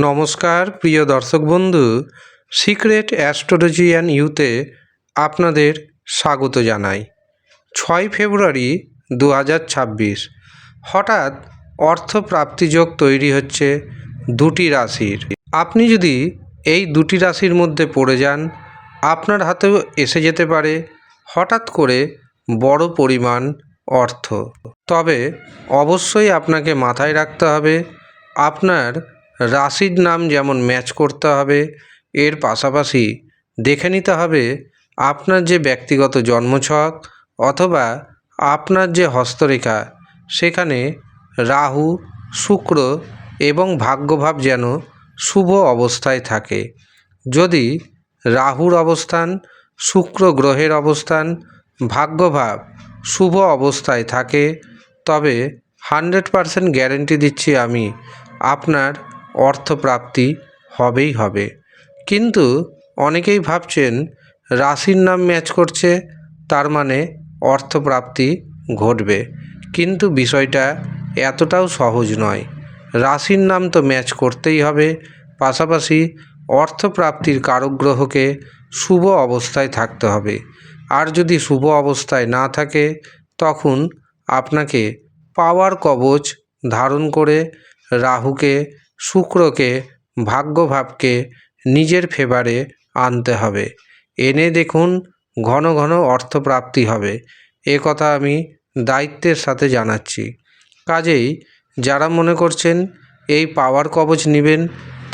নমস্কার প্রিয় দর্শক বন্ধু, সিক্রেট অ্যাস্ট্রোলজি অ্যান্ড ইউতে আপনাদের স্বাগত জানাই। 6 ফেব্রুয়ারি 2026 হঠাৎ অর্থপ্রাপ্তিযোগ তৈরি হচ্ছে দুটি রাশির। আপনি যদি এই দুটি রাশির মধ্যে পড়ে যান, আপনার হাতেও এসে যেতে পারে হঠাৎ করে বড় পরিমাণ অর্থ। তবে অবশ্যই আপনাকে মাথায় রাখতে হবে, আপনার রাশির নাম যেমন ম্যাচ করতে হবে, এর পাশাপাশি দেখে নিতে হবে আপনার যে ব্যক্তিগত জন্মছক অথবা আপনার যে হস্তরেখা, সেখানে রাহু, শুক্র এবং ভাগ্যভাব যেন শুভ অবস্থায় থাকে। যদি রাহুর অবস্থান, শুক্র গ্রহের অবস্থান, ভাগ্যভাব শুভ অবস্থায় থাকে, তবে 100% গ্যারেন্টি দিচ্ছি আমি, আপনার অর্থপ্রাপ্তি হবেই হবে। কিন্তু অনেকেই ভাবছেন রাশির নাম ম্যাচ করছে, তার মানে অর্থপ্রাপ্তি ঘটবে, কিন্তু বিষয়টা এতটাও সহজ নয়। রাশির নাম তো ম্যাচ করতেই হবে, পাশাপাশি অর্থপ্রাপ্তির কারক গ্রহকে শুভ অবস্থায় থাকতে হবে। আর যদি শুভ অবস্থায় না থাকে, তখন আপনাকে পাওয়ার কবচ ধারণ করে রাহুকে, শুক্রকে, ভাগ্যভাবকে নিজের ফেভারে আনতে হবে। এনে দেখুন ঘন ঘন অর্থপ্রাপ্তি হবে, এ কথা আমি দায়িত্বের সাথে জানাচ্ছি। কাজেই যারা মনে করছেন এই পাওয়ার কবচ নেবেন,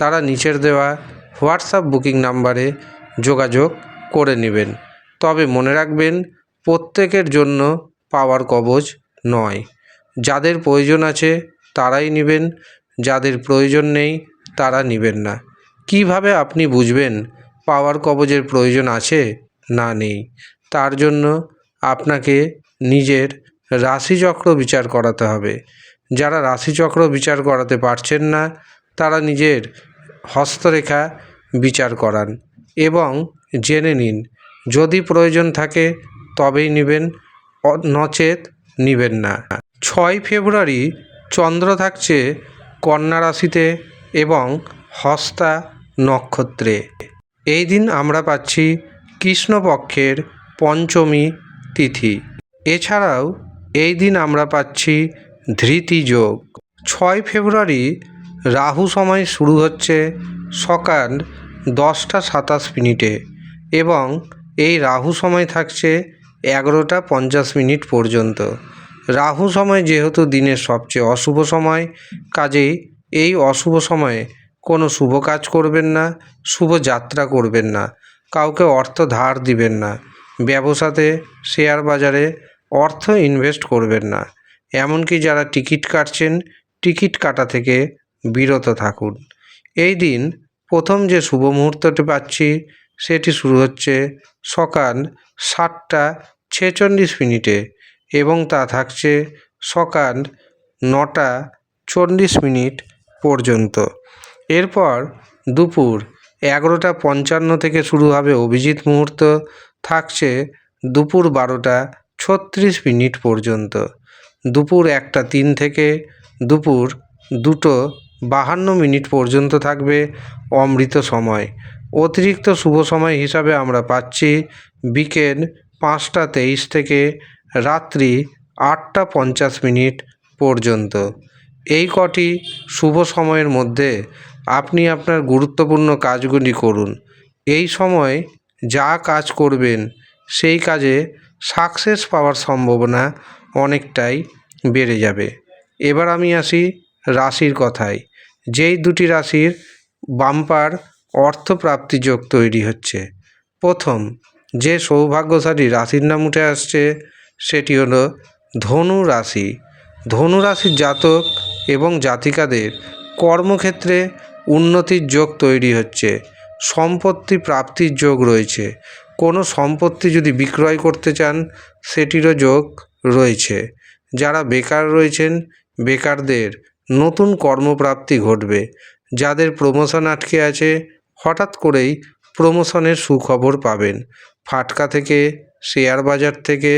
তারা নিচের দেওয়া হোয়াটসঅ্যাপ বুকিং নাম্বারে যোগাযোগ করে নেবেন। তবে মনে রাখবেন, প্রত্যেকের জন্য পাওয়ার কবচ নয়। যাদের প্রয়োজন আছে তারাই নেবেন, যাদের প্রয়োজন নেই তারা নেবেন না। কিভাবে আপনি বুঝবেন পাওয়ার কবচের প্রয়োজন আছে না নেই? তার জন্য আপনাকে নিজের রাশিচক্র বিচার করাতে হবে। যারা রাশিচক্র বিচার করাতে পারছেন না, তারা নিজের হস্তরেখা বিচার করান এবং জেনে নিন। যদি প্রয়োজন থাকে তবেই নেবেন, নচেত নেবেন না। 6 ফেব্রুয়ারি চন্দ্র থাকছে কন্যা রাশিতে এবং হস্তা নক্ষত্রে। এই দিন আমরা পাচ্ছি কৃষ্ণপক্ষের পঞ্চমী তিথি। এছাড়াও এই দিন আমরা পাচ্ছি ধৃতি যোগ। 6 ফেব্রুয়ারি রাহু সময় শুরু হচ্ছে সকাল 10টা 27 মিনিটে এবং এই রাহু সময় থাকছে 11টা 50 মিনিট পর্যন্ত। রাহু সময় যেহেতু দিনের সবচেয়ে অশুভ সময়, কাজেই এই অশুভ সময়ে কোনো শুভ কাজ করবেন না, শুভ যাত্রা করবেন না, কাউকে অর্থ ধার দিবেন না, ব্যবসাতে শেয়ার বাজারে অর্থ ইনভেস্ট করবেন না। এমনকি যারা টিকিট কাটছেন, টিকিট কাটা থেকে বিরত থাকুন। এই দিন প্রথম যে শুভ মুহূর্তটি পাচ্ছি, সেটি শুরু হচ্ছে সকাল 7টা 46 মিনিটে এবং তা থাকছে সকাল 9টা 40 মিনিট পর্যন্ত। এরপর দুপুর 11টা 55 থেকে শুরু হবে অভিজিৎ মুহূর্ত, থাকছে দুপুর 12টা 36 মিনিট পর্যন্ত। দুপুর 1টা 3 থেকে দুপুর 2টো 52 মিনিট পর্যন্ত থাকবে অমৃত সময়। অতিরিক্ত শুভ সময় হিসাবে আমরা পাচ্ছি বিকেল 5টা 23 থেকে রাত্রি 8টা 50 মিনিট পর্যন্ত। এই কটি শুভ সময়ের মধ্যে আপনি আপনার গুরুত্বপূর্ণ কাজগুলি করুন। এই সময় যা কাজ করবেন সেই কাজে সাকসেস পাওয়ার সম্ভাবনা অনেকটাই বেড়ে যাবে। এবার আমি আসি রাশির কথায়। যেই দুটি রাশির বাম্পার অর্থপ্রাপ্তি যোগ তৈরি হচ্ছে, প্রথম যে সৌভাগ্যশালী রাশির নাম উঠে আসছে সেটি হলো ধনু রাশি। ধনু রাশির জাতক এবং জাতিকাদের কর্মক্ষেত্রে উন্নতির যোগ তৈরি হচ্ছে, সম্পত্তি প্রাপ্তির যোগ রয়েছে। কোনো সম্পত্তি যদি বিক্রয় করতে চান, সেটিরও যোগ রয়েছে। যারা বেকার রয়েছেন, বেকারদের নতুন কর্মপ্রাপ্তি ঘটবে। যাদের প্রমোশন আটকে আছে, হঠাৎ করেই প্রমোশনের সুখবর পাবেন। ফাটকা থেকে, শেয়ার বাজার থেকে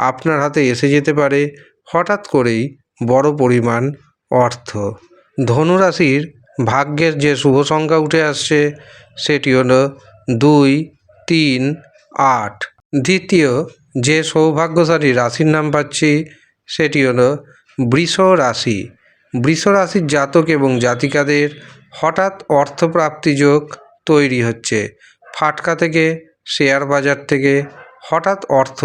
আপনার হাতে এসে যেতে পারে হঠাৎ করেই বড় পরিমাণ অর্থ। ধনুরাশির ভাগ্যের যে শুভ সংখ্যা উঠে আসছে সেটি হলো 2, 3, 8। দ্বিতীয় যে সৌভাগ্যশালী রাশির নাম পাচ্ছি সেটি হলো বৃষ রাশি। বৃষ রাশির জাতক এবং জাতিকাদের হঠাৎ অর্থপ্রাপ্তি যোগ তৈরি হচ্ছে। ফাটকা থেকে, শেয়ার বাজার থেকে হঠাৎ অর্থ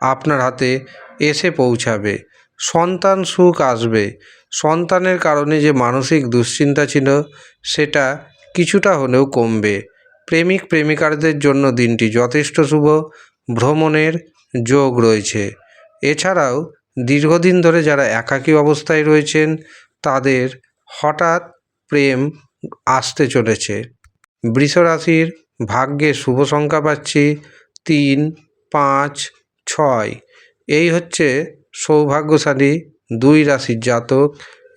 আপনার হাতে এসে পৌঁছাবে। সন্তান সুখ আসবে। সন্তানের কারণে যে মানসিক দুশ্চিন্তা ছিল সেটা কিছুটা হলেও কমবে। প্রেমিক প্রেমিকাদের জন্য দিনটি যথেষ্ট শুভ। ভ্রমণের যোগ রয়েছে। এছাড়াও দীর্ঘদিন ধরে যারা একাকী অবস্থায় রয়েছেন তাদের হঠাৎ প্রেম আসতে চলেছে। বৃষ রাশির ভাগ্যে শুভ সংখ্যা পাচ্ছি 3, 5, 6। এই হচ্ছে সৌভাগ্যশালী 2 রাশির জাতক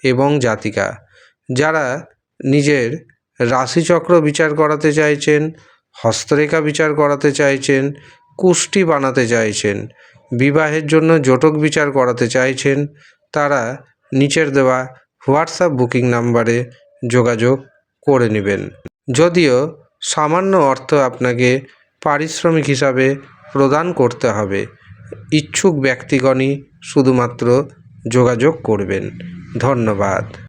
এবং জাতিকা। যারা নিজের রাশিচক্র বিচার করাতে চাইছেন, হস্তরেখা বিচার করাতে চাইছেন, কুষ্টি বানাতে চাইছেন, বিবাহের জন্য জটক বিচার করাতে চাইছেন, তারা নিচের দেওয়া হোয়াটসঅ্যাপ বুকিং নাম্বারে যোগাযোগ করে নেবেন। যদিও সামান্য অর্থ আপনাকে পারিশ্রমিক হিসাবে প্রদান করতে হবে। ইচ্ছুক ব্যক্তিগণই শুধুমাত্র যোগাযোগ করবেন। ধন্যবাদ।